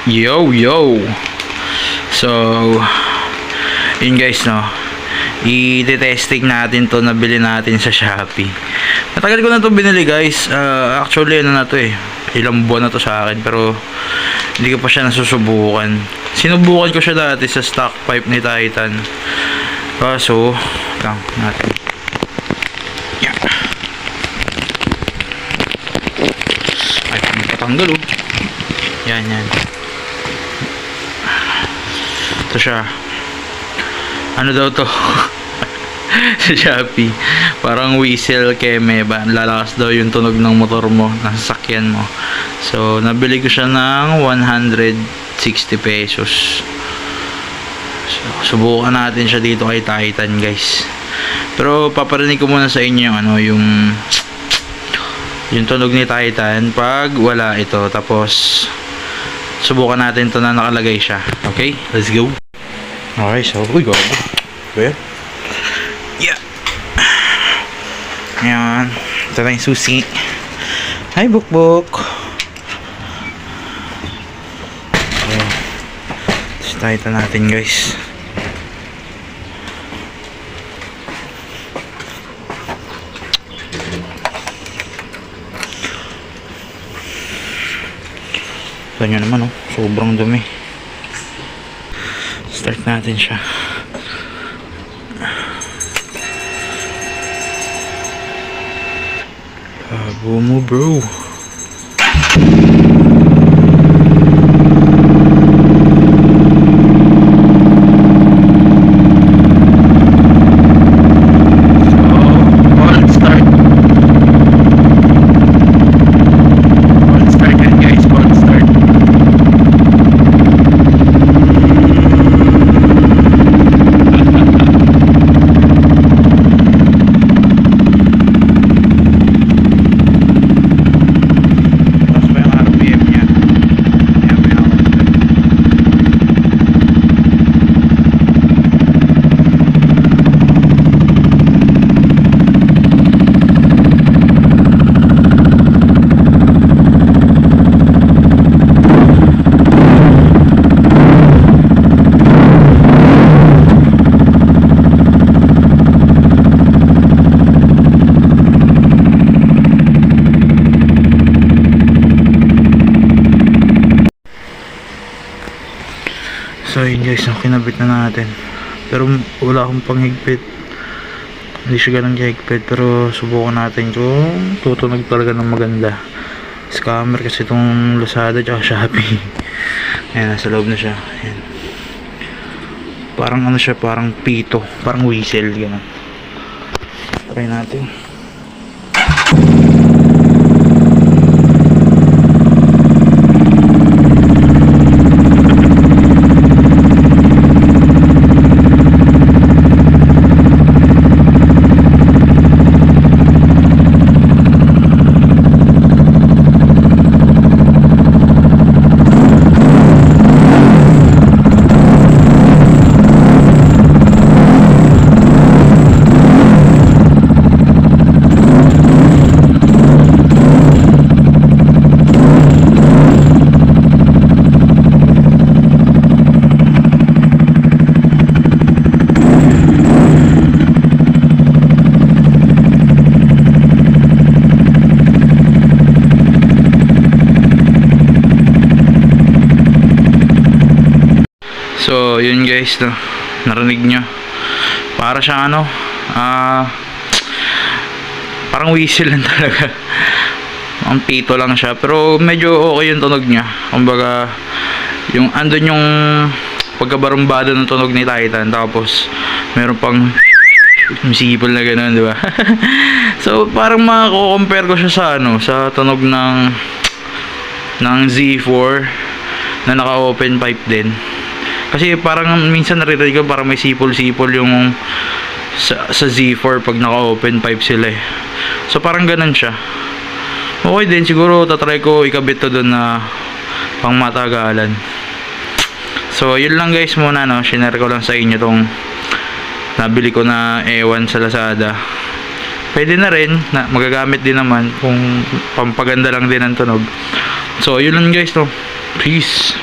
Yo, yo. So, yun guys, no. I-testing natin to, nabili natin sa Shopee. Matagal ko na to binili guys. Actually, ano na to eh. Ilang buwan na to sa akin. Pero, hindi ko pa siya nasusubukan. Sinubukan ko siya dati sa stock pipe ni Titan. Kaso, lang natin. Yan. Ay, patanggal oh. Yan, yan. Ito siya. Ano daw to? Sa Shopee. Parang whistle keme ba? Lalakas daw yung tunog ng motor mo, ng sasakyan mo. So, nabili ko siya ng 160 pesos. So, subukan natin siya dito kay Titan, guys. Pero paparinig ko muna sa inyo yung ano, yung tunog ni Titan pag wala ito. Tapos subukan natin to na nakalagay siya. Okay, let's go. Okay, so uy, go. Okay. Yeah. Ayan. Ito na yung susi. Hi, Bukbuk. Okay. Start natin, guys. Ito nyo naman, oh. Sobrang dumi. Start natin siya. Bago mo, bro. So yun guys, kinabit na natin. Pero wala akong panghigpit. Hindi siya ganun kahigpit. Pero subukan natin kung tutunog talaga ng maganda. Scammer kasi itong Lazada at Shopee. Ayan, nasa loob na siya. Ayan. Parang ano siya, parang pito. Parang whistle, gano'n. Try natin. So, yun guys, no? Narinig nyo. Para siyang ano, parang whistle lang talaga. Ang pito lang siya. Pero medyo okay yung tunog niya. Kumbaga, yung andun yung pagkabarumbado ng tunog ni Titan. Tapos, meron pang sipol na gano'n, di ba? So, parang mako-compare ko siya sa ano, sa tunog ng Z4 na naka-open pipe din. Kasi parang minsan naririnig ko parang may sipol-sipol yung sa Z4 pag naka-open pipe sila eh. So parang ganun siya. Okay din, siguro tatry ko ikabit to doon na pang matagalan. So yun lang guys muna, no. Shinare ko lang sa inyo tong nabili ko na ewan sa Lazada. Pwede na rin, na magagamit din naman kung pampaganda lang din ang tunog. So yun lang guys, no. Peace.